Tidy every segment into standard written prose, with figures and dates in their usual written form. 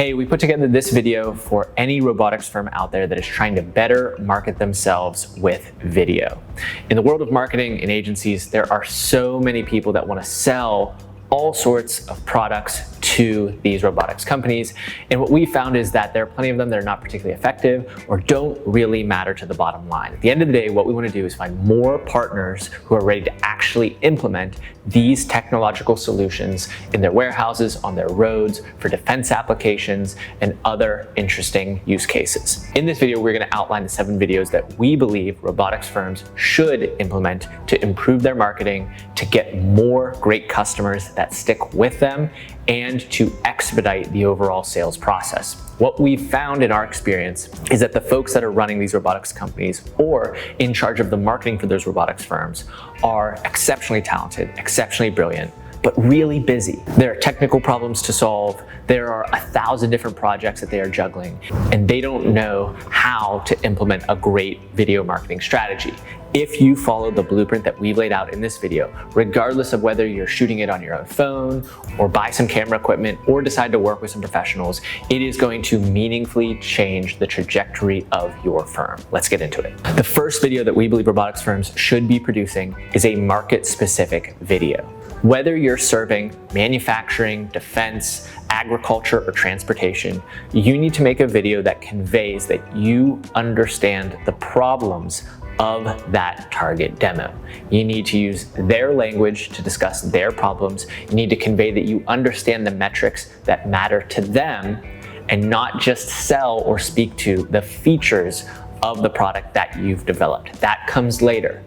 Hey, we put together this video for any robotics firm out there that is trying to better market themselves with video. In the world of marketing and agencies, there are so many people that want to sell all sorts of products to these robotics companies. And what we found is that there are plenty of them that are not particularly effective or don't really matter to the bottom line. At the end of the day, what we want to do is find more partners who are ready to actually implement these technological solutions in their warehouses, on their roads, for defense applications, and other interesting use cases. In this video, we're going to outline the 7 videos that we believe robotics firms should implement to improve their marketing, to get more great customers that stick with them, and to expedite the overall sales process. What we've found in our experience is that the folks that are running these robotics companies or in charge of the marketing for those robotics firms are exceptionally talented, exceptionally brilliant, but really busy. There are technical problems to solve. There are 1,000 different projects that they are juggling, and they don't know how to implement a great video marketing strategy. If you follow the blueprint that we've laid out in this video, regardless of whether you're shooting it on your own phone or buy some camera equipment or decide to work with some professionals, it is going to meaningfully change the trajectory of your firm. Let's get into it. The first video that we believe robotics firms should be producing is a market-specific video. Whether you're serving manufacturing, defense, agriculture, or transportation, you need to make a video that conveys that you understand the problems of that target demo. You need to use their language to discuss their problems. You need to convey that you understand the metrics that matter to them and not just sell or speak to the features of the product that you've developed. That comes later.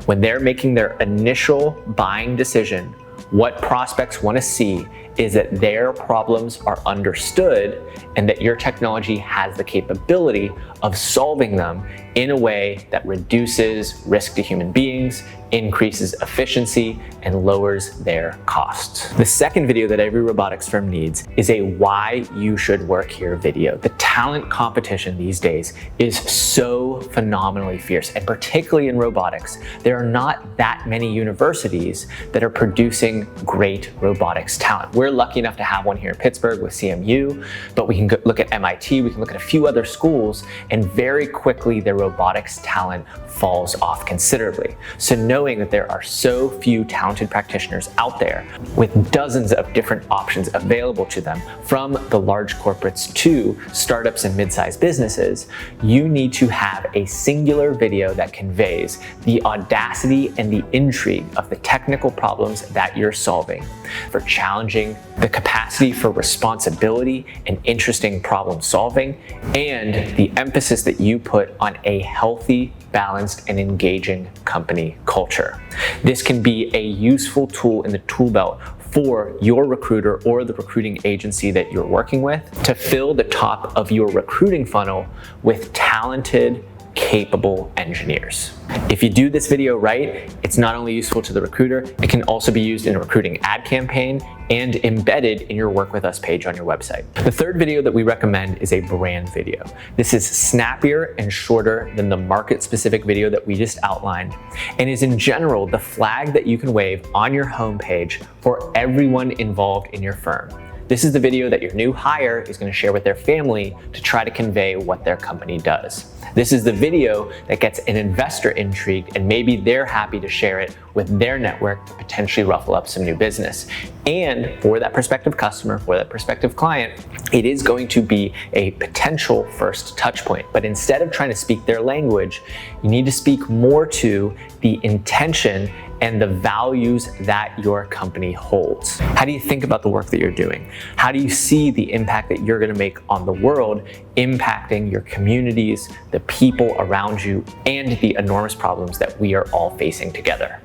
When they're making their initial buying decision, what prospects want to see is that their problems are understood and that your technology has the capability of solving them in a way that reduces risk to human beings, increases efficiency, and lowers their costs. The second video that every robotics firm needs is a why you should work here video. The talent competition these days is so phenomenally fierce, and particularly in robotics, there are not that many universities that are producing great robotics talent. We're lucky enough to have one here in Pittsburgh with CMU, but we can look at MIT, we can look at a few other schools, and very quickly their robotics talent falls off considerably. So knowing that there are so few talented practitioners out there with dozens of different options available to them, from the large corporates to startups and mid-sized businesses, you need to have a singular video that conveys the audacity and the intrigue of the technical problems that you're solving, for challenging the capacity for responsibility and interesting problem solving, and the emphasis that you put on a healthy, balanced, and engaging company culture. This can be a useful tool in the tool belt for your recruiter or the recruiting agency that you're working with to fill the top of your recruiting funnel with talented, capable engineers. If you do this video right, it's not only useful to the recruiter, it can also be used in a recruiting ad campaign and embedded in your Work With Us page on your website. The third video that we recommend is a brand video. This is snappier and shorter than the market-specific video that we just outlined, and is in general the flag that you can wave on your homepage for everyone involved in your firm. This is the video that your new hire is going to share with their family to try to convey what their company does. This is the video that gets an investor intrigued, and maybe they're happy to share it with their network to potentially ruffle up some new business. And for that prospective customer, for that prospective client, it is going to be a potential first touch point. But instead of trying to speak their language, you need to speak more to the intention and the values that your company holds. How do you think about the work that you're doing? How do you see the impact that you're going to make on the world, impacting your communities, the people around you, and the enormous problems that we are all facing together?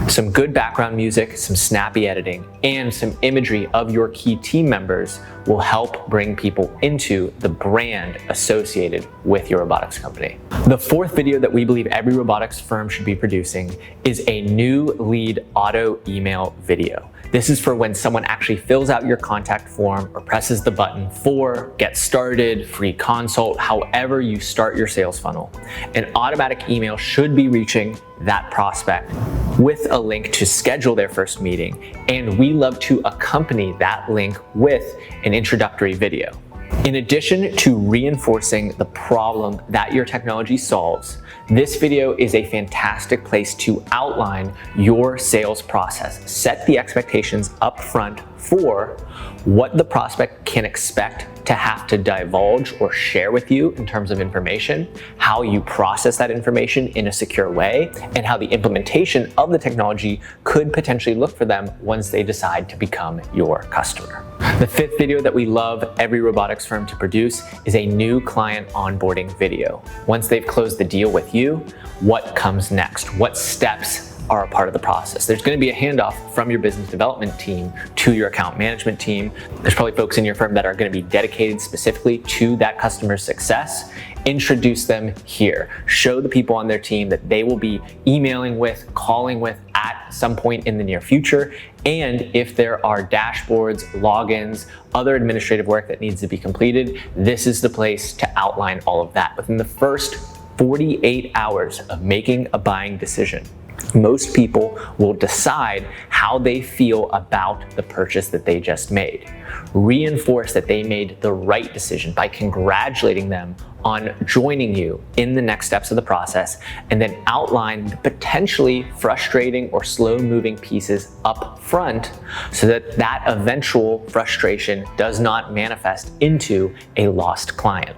Some good background music, some snappy editing, and some imagery of your key team members will help bring people into the brand associated with your robotics company. The fourth video that we believe every robotics firm should be producing is a new lead auto email video. This is for when someone actually fills out your contact form or presses the button for get started, free consult, however you start your sales funnel. An automatic email should be reaching that prospect with a link to schedule their first meeting, and we love to accompany that link with an introductory video. In addition to reinforcing the problem that your technology solves, this video is a fantastic place to outline your sales process. Set the expectations up front for what the prospect can expect to have to divulge or share with you in terms of information, how you process that information in a secure way, and how the implementation of the technology could potentially look for them once they decide to become your customer. The fifth video that we love every robotics firm to produce is a new client onboarding video. Once they've closed the deal with you, what comes next? What steps are a part of the process? There's going to be a handoff from your business development team to your account management team. There's probably folks in your firm that are going to be dedicated specifically to that customer's success. Introduce them here. Show the people on their team that they will be emailing with, calling with at some point in the near future. And if there are dashboards, logins, other administrative work that needs to be completed, this is the place to outline all of that. Within the first 48 hours of making a buying decision, most people will decide how they feel about the purchase that they just made. Reinforce that they made the right decision by congratulating them on joining you in the next steps of the process, and then outline the potentially frustrating or slow-moving pieces up front so that that eventual frustration does not manifest into a lost client.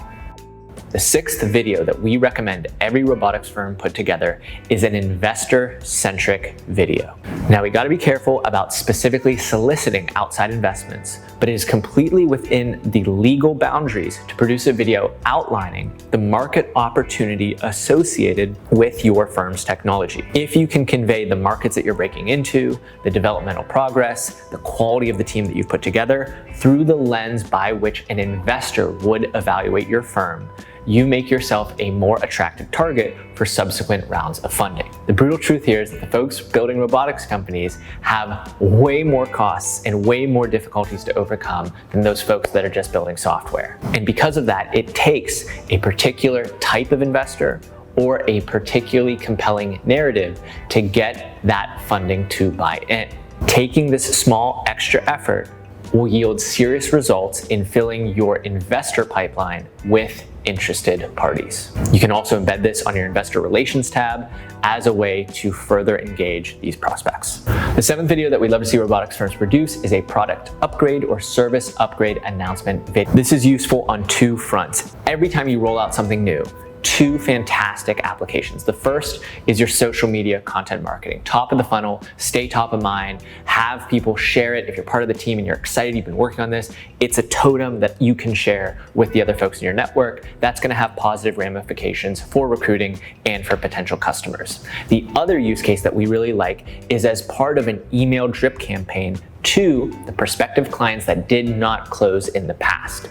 The sixth video that we recommend every robotics firm put together is an investor-centric video. Now, we got to be careful about specifically soliciting outside investments, but it is completely within the legal boundaries to produce a video outlining the market opportunity associated with your firm's technology. If you can convey the markets that you're breaking into, the developmental progress, the quality of the team that you've put together through the lens by which an investor would evaluate your firm, you make yourself a more attractive target for subsequent rounds of funding. The brutal truth here is that the folks building robotics companies have way more costs and way more difficulties to overcome than those folks that are just building software. And because of that, it takes a particular type of investor or a particularly compelling narrative to get that funding to buy in. Taking this small extra effort will yield serious results in filling your investor pipeline with interested parties. You can also embed this on your investor relations tab as a way to further engage these prospects. The seventh video that we'd love to see robotics firms produce is a product upgrade or service upgrade announcement video. This is useful on two fronts. Every time you roll out something new, two fantastic applications. The first is your social media content marketing. Top of the funnel, stay top of mind, have people share it. If you're part of the team and you're excited, you've been working on this, it's a totem that you can share with the other folks in your network. That's going to have positive ramifications for recruiting and for potential customers. The other use case that we really like is as part of an email drip campaign to the prospective clients that did not close in the past.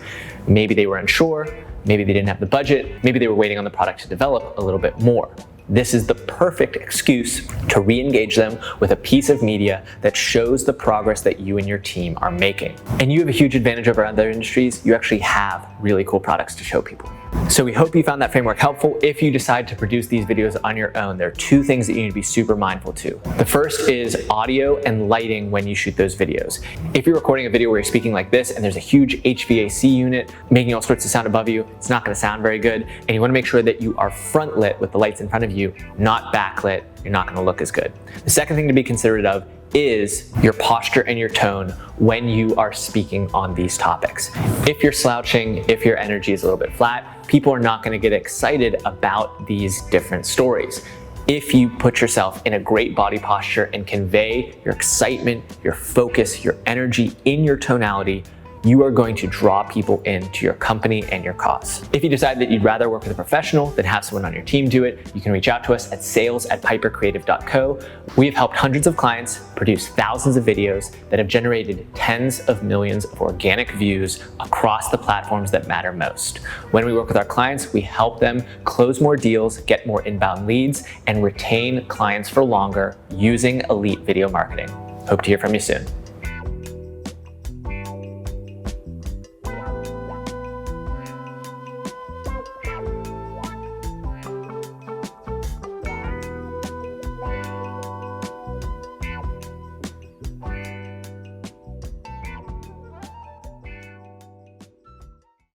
Maybe they were unsure, maybe they didn't have the budget, maybe they were waiting on the product to develop a little bit more. This is the perfect excuse to re-engage them with a piece of media that shows the progress that you and your team are making. And you have a huge advantage over other industries. You actually have really cool products to show people. So we hope you found that framework helpful. If you decide to produce these videos on your own, there are two things that you need to be super mindful to. The first is audio and lighting when you shoot those videos. If you're recording a video where you're speaking like this and there's a huge HVAC unit making all sorts of sound above you, it's not going to sound very good. And you want to make sure that you are front lit with the lights in front of you, not backlit. You're not going to look as good. The second thing to be considerate of is your posture and your tone when you are speaking on these topics. If you're slouching, if your energy is a little bit flat, people are not going to get excited about these different stories. If you put yourself in a great body posture and convey your excitement, your focus, your energy in your tonality, you are going to draw people into your company and your cause. If you decide that you'd rather work with a professional than have someone on your team do it, you can reach out to us at sales@pipercreative.co. We have helped hundreds of clients produce thousands of videos that have generated tens of millions of organic views across the platforms that matter most. When we work with our clients, we help them close more deals, get more inbound leads, and retain clients for longer using elite video marketing. Hope to hear from you soon.